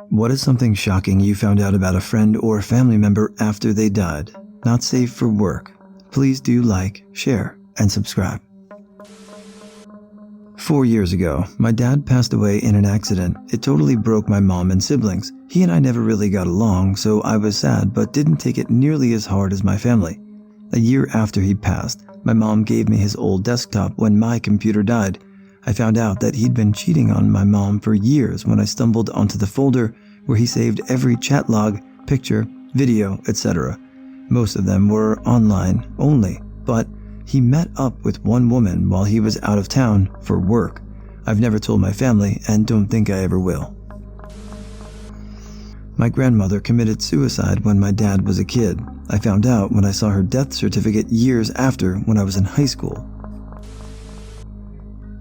What is something shocking you found out about a friend or family member after they died? Not safe for work. Please do like, share, and subscribe. 4 years ago, my dad passed away in an accident. It totally broke my mom and siblings. He and I never really got along, so I was sad but didn't take it nearly as hard as my family. A year after he passed, my mom gave me his old desktop when my computer died. I found out that he'd been cheating on my mom for years when I stumbled onto the folder where he saved every chat log, picture, video, etc. Most of them were online only, but he met up with one woman while he was out of town for work. I've never told my family and don't think I ever will. My grandmother committed suicide when my dad was a kid. I found out when I saw her death certificate years after when I was in high school.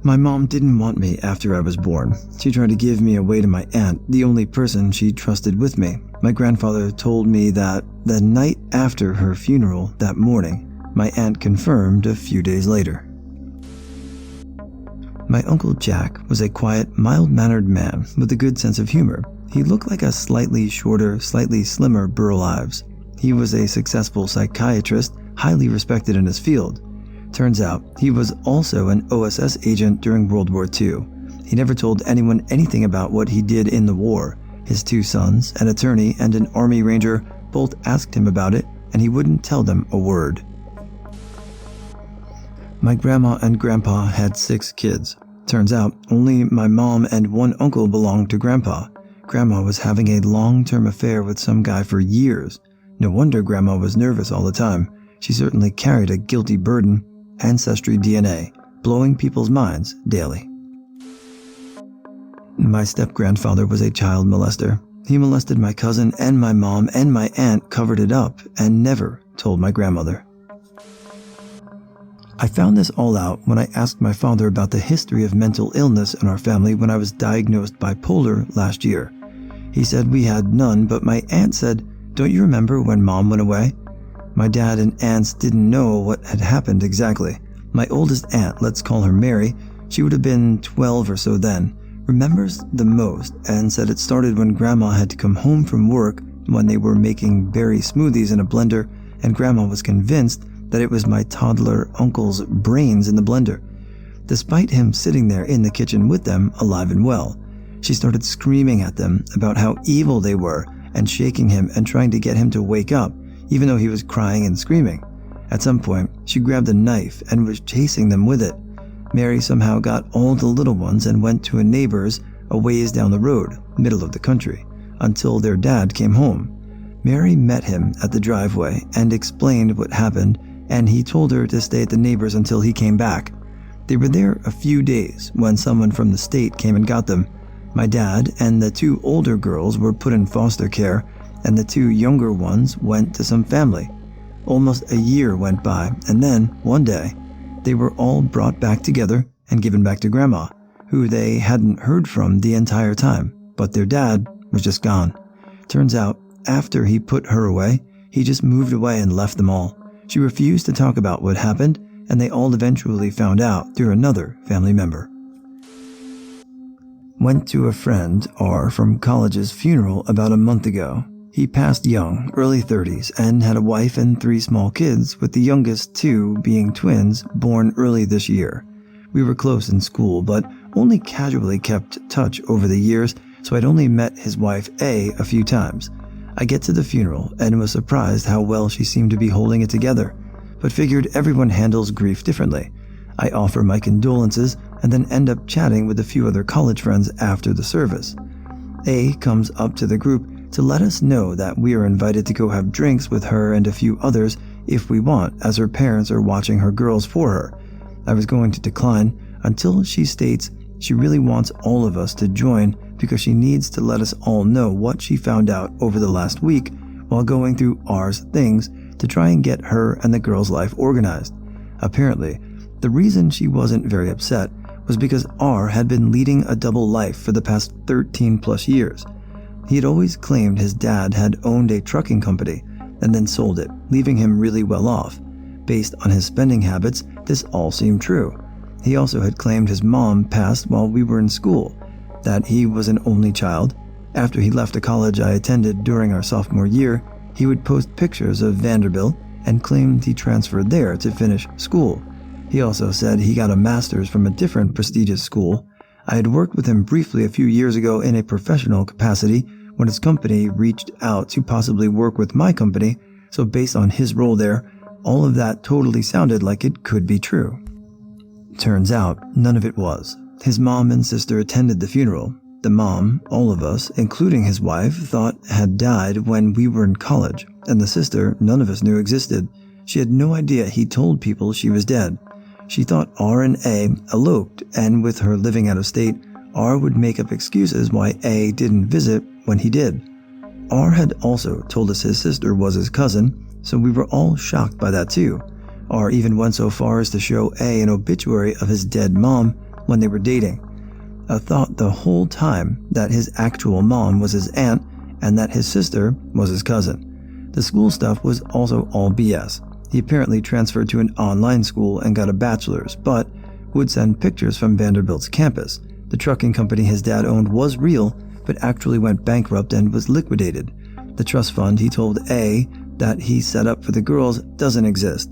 My mom didn't want me after I was born. She tried to give me away to my aunt, the only person she trusted with me. My grandfather told me that the night after her funeral that morning, my aunt confirmed a few days later. My Uncle Jack was a quiet, mild-mannered man with a good sense of humor. He looked like a slightly shorter, slightly slimmer Burl Ives. He was a successful psychiatrist, highly respected in his field. Turns out, he was also an OSS agent during World War II. He never told anyone anything about what he did in the war. His 2 sons, an attorney and an Army Ranger, both asked him about it, and he wouldn't tell them a word. My grandma and grandpa had 6 kids. Turns out, only my mom and 1 uncle belonged to grandpa. Grandma was having a long-term affair with some guy for years. No wonder grandma was nervous all the time. She certainly carried a guilty burden. Ancestry DNA, blowing people's minds daily. My step-grandfather was a child molester. He molested my cousin and my mom, and my aunt covered it up and never told my grandmother. I found this all out when I asked my father about the history of mental illness in our family when I was diagnosed bipolar last year. He said we had none, but my aunt said, "Don't you remember when Mom went away?" My dad and aunts didn't know what had happened exactly. My oldest aunt, let's call her Mary, she would have been 12 or so then, remembers the most and said it started when Grandma had to come home from work when they were making berry smoothies in a blender, and Grandma was convinced that it was my toddler uncle's brains in the blender. Despite him sitting there in the kitchen with them, alive and well, she started screaming at them about how evil they were and shaking him and trying to get him to wake up, even though he was crying and screaming. At some point, she grabbed a knife and was chasing them with it. Mary somehow got all the little ones and went to a neighbor's a ways down the road, middle of the country, until their dad came home. Mary met him at the driveway and explained what happened, and he told her to stay at the neighbor's until he came back. They were there a few days when someone from the state came and got them. My dad and the 2 older girls were put in foster care, and the 2 younger ones went to some family. Almost a year went by, and then, one day, they were all brought back together and given back to Grandma, who they hadn't heard from the entire time, but their dad was just gone. Turns out, after he put her away, he just moved away and left them all. She refused to talk about what happened, and they all eventually found out through another family member. Went to a friend, R, from college's funeral about a month ago. He passed young, early 30s, and had a wife and 3 small kids, with the youngest 2 being twins born early this year. We were close in school, but only casually kept touch over the years, so I'd only met his wife A few times. I get to the funeral and was surprised how well she seemed to be holding it together, but figured everyone handles grief differently. I offer my condolences and then end up chatting with a few other college friends after the service. A comes up to the group to let us know that we are invited to go have drinks with her and a few others if we want, as her parents are watching her girls for her. I was going to decline until she states she really wants all of us to join because she needs to let us all know what she found out over the last week while going through R's things to try and get her and the girls' life organized. Apparently, the reason she wasn't very upset was because R had been leading a double life for the past 13 plus years. He had always claimed his dad had owned a trucking company and then sold it, leaving him really well off. Based on his spending habits, this all seemed true. He also had claimed his mom passed while we were in school, that he was an only child, After he left the college I attended during our sophomore year, he would post pictures of Vanderbilt and claimed he transferred there to finish school. He also said he got a master's from a different prestigious school. I had worked with him briefly a few years ago in a professional capacity when his company reached out to possibly work with my company, so based on his role there, all of that totally sounded like it could be true. Turns out, none of it was. His mom and sister attended the funeral. The mom, all of us, including his wife, thought had died when we were in college, and the sister none of us knew existed. She had no idea he told people she was dead. She thought R and A eloped, and with her living out of state, R would make up excuses why A didn't visit when he did. R had also told us his sister was his cousin, so we were all shocked by that too. R even went so far as to show A an obituary of his dead mom when they were dating. I thought the whole time that his actual mom was his aunt and that his sister was his cousin. The school stuff was also all BS. He apparently transferred to an online school and got a bachelor's, but would send pictures from Vanderbilt's campus. The trucking company his dad owned was real, but actually went bankrupt and was liquidated. The trust fund he told A that he set up for the girls doesn't exist.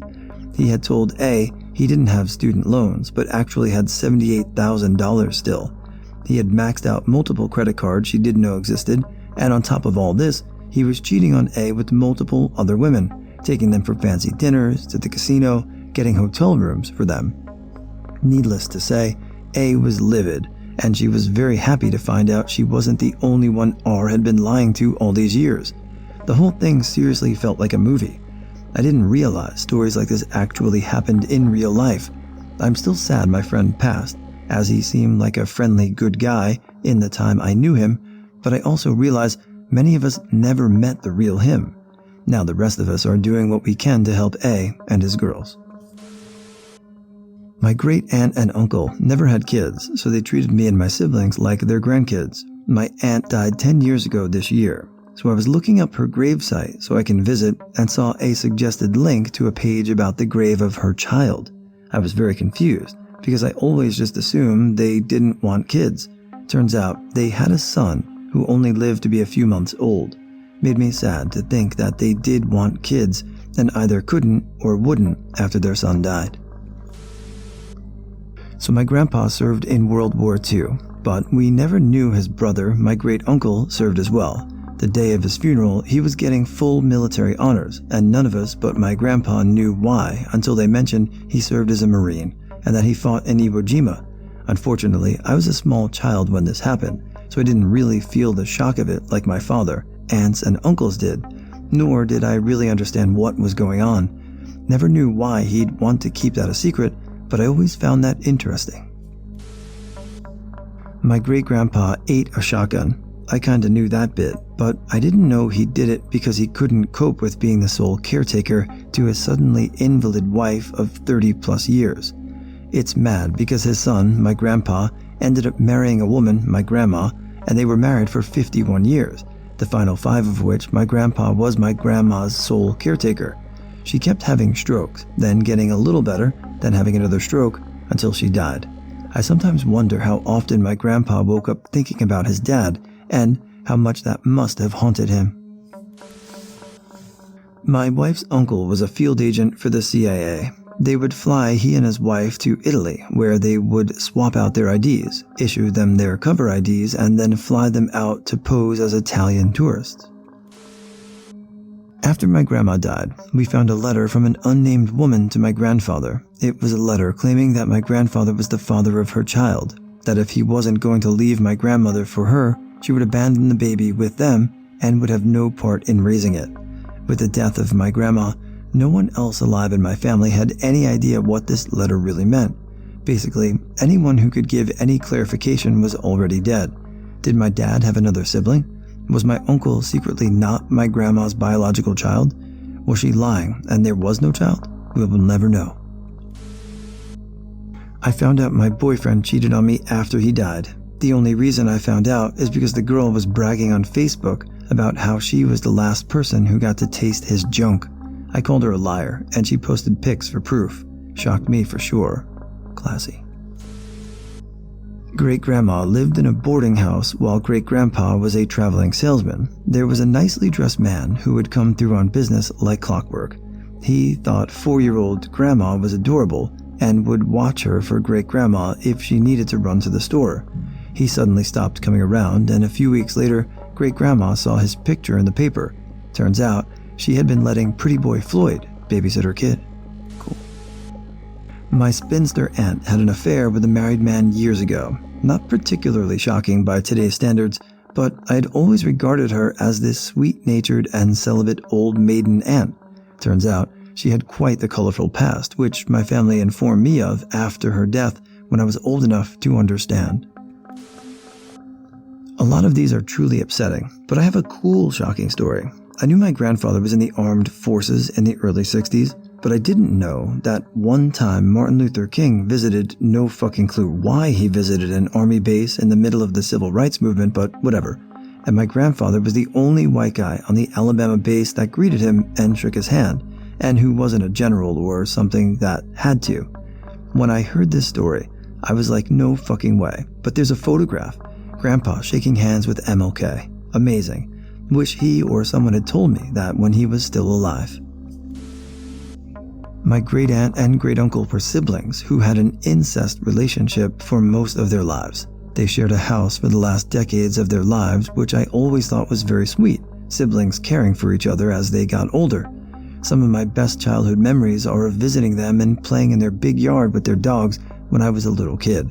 He had told A he didn't have student loans, but actually had $78,000 still. He had maxed out multiple credit cards she didn't know existed, and on top of all this, he was cheating on A with multiple other women, taking them for fancy dinners, to the casino, getting hotel rooms for them. Needless to say, A was livid, and she was very happy to find out she wasn't the only one R had been lying to all these years. The whole thing seriously felt like a movie. I didn't realize stories like this actually happened in real life. I'm still sad my friend passed, as he seemed like a friendly, good guy in the time I knew him, but I also realize many of us never met the real him. Now the rest of us are doing what we can to help A and his girls. My great aunt and uncle never had kids, so they treated me and my siblings like their grandkids. My aunt died 10 years ago this year, so I was looking up her gravesite so I can visit and saw a suggested link to a page about the grave of her child. I was very confused because I always just assumed they didn't want kids. Turns out they had a son who only lived to be a few months old. Made me sad to think that they did want kids and either couldn't or wouldn't after their son died. So my grandpa served in World War II, but we never knew his brother, my great uncle, served as well. The day of his funeral, he was getting full military honors, and none of us but my grandpa knew why until they mentioned he served as a Marine and that he fought in Iwo Jima. Unfortunately, I was a small child when this happened, so I didn't really feel the shock of it like my father, aunts, and uncles did, nor did I really understand what was going on. Never knew why he'd want to keep that a secret, but I always found that interesting. My great-grandpa ate a shotgun. I kinda knew that bit, but I didn't know he did it because he couldn't cope with being the sole caretaker to his suddenly invalid wife of 30 plus years. It's mad because his son, my grandpa, ended up marrying a woman, my grandma, and they were married for 51 years, the final 5 of which my grandpa was my grandma's sole caretaker. She kept having strokes, then getting a little better, then having another stroke, until she died. I sometimes wonder how often my grandpa woke up thinking about his dad, and how much that must have haunted him. My wife's uncle was a field agent for the CIA. They would fly he and his wife to Italy, where they would swap out their IDs, issue them their cover IDs, and then fly them out to pose as Italian tourists. After my grandma died, we found a letter from an unnamed woman to my grandfather. It was a letter claiming that my grandfather was the father of her child, that if he wasn't going to leave my grandmother for her, she would abandon the baby with them and would have no part in raising it. With the death of my grandma, no one else alive in my family had any idea what this letter really meant. Basically, anyone who could give any clarification was already dead. Did my dad have another sibling? Was my uncle secretly not my grandma's biological child? Was she lying and there was no child? We will never know. I found out my boyfriend cheated on me after he died. The only reason I found out is because the girl was bragging on Facebook about how she was the last person who got to taste his junk. I called her a liar, and she posted pics for proof. Shocked me for sure. Classy. Great-grandma lived in a boarding house while great-grandpa was a traveling salesman. There was a nicely dressed man who would come through on business like clockwork. He thought 4-year-old grandma was adorable and would watch her for great-grandma if she needed to run to the store. He suddenly stopped coming around, and a few weeks later, great-grandma saw his picture in the paper. Turns out, she had been letting pretty boy Floyd babysit her kid. Cool. My spinster aunt had an affair with a married man years ago. Not particularly shocking by today's standards, but I had always regarded her as this sweet-natured and celibate old maiden aunt. Turns out, she had quite the colorful past, which my family informed me of after her death when I was old enough to understand. A lot of these are truly upsetting, but I have a cool, shocking story. I knew my grandfather was in the armed forces in the early 60s, but I didn't know that one time Martin Luther King visited, no fucking clue why he visited an army base in the middle of the civil rights movement, but whatever. And my grandfather was the only white guy on the Alabama base that greeted him and shook his hand, and who wasn't a general or something that had to. When I heard this story, I was like, no fucking way. But there's a photograph. Grandpa shaking hands with MLK. Amazing. Wish he or someone had told me that when he was still alive. My great-aunt and great-uncle were siblings who had an incest relationship for most of their lives. They shared a house for the last decades of their lives, which I always thought was very sweet, siblings caring for each other as they got older. Some of my best childhood memories are of visiting them and playing in their big yard with their dogs when I was a little kid.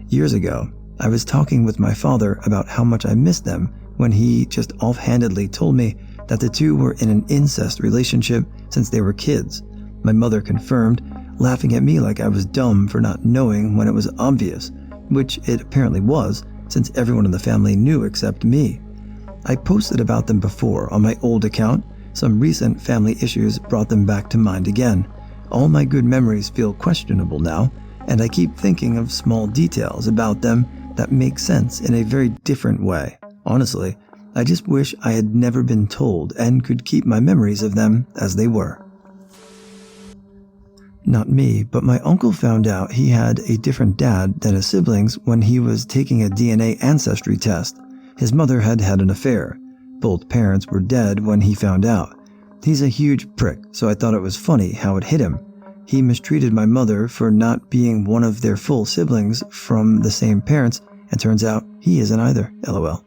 Years ago, I was talking with my father about how much I missed them when he just offhandedly told me that the two were in an incest relationship since they were kids. My mother confirmed, laughing at me like I was dumb for not knowing when it was obvious, which it apparently was, since everyone in the family knew except me. I posted about them before on my old account. Some recent family issues brought them back to mind again. All my good memories feel questionable now, and I keep thinking of small details about them that make sense in a very different way. Honestly, I just wish I had never been told and could keep my memories of them as they were. Not me, but my uncle found out he had a different dad than his siblings when he was taking a DNA ancestry test. His mother had had an affair. Both parents were dead when he found out. He's a huge prick, so I thought it was funny how it hit him. He mistreated my mother for not being one of their full siblings from the same parents, and turns out he isn't either, LOL.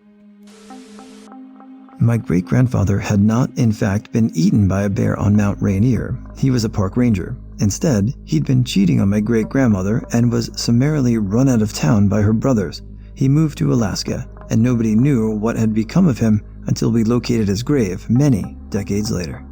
My great-grandfather had not, in fact, been eaten by a bear on Mount Rainier. He was a park ranger. Instead, he'd been cheating on my great-grandmother and was summarily run out of town by her brothers. He moved to Alaska, and nobody knew what had become of him until we located his grave many decades later.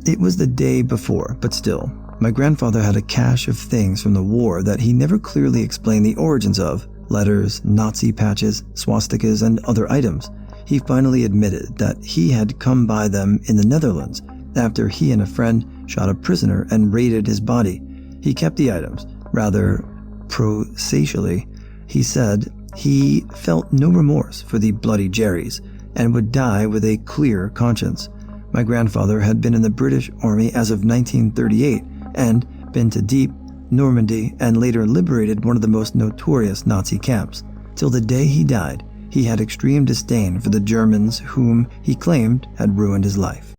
It was the day before, but still, my grandfather had a cache of things from the war that he never clearly explained the origins of: letters, Nazi patches, swastikas, and other items. He finally admitted that he had come by them in the Netherlands after he and a friend shot a prisoner and raided his body. He kept the items, rather processually. He said he felt no remorse for the bloody Jerrys and would die with a clear conscience. My grandfather had been in the British Army as of 1938 and been to Dieppe, Normandy, and later liberated one of the most notorious Nazi camps. Till the day he died, he had extreme disdain for the Germans whom he claimed had ruined his life.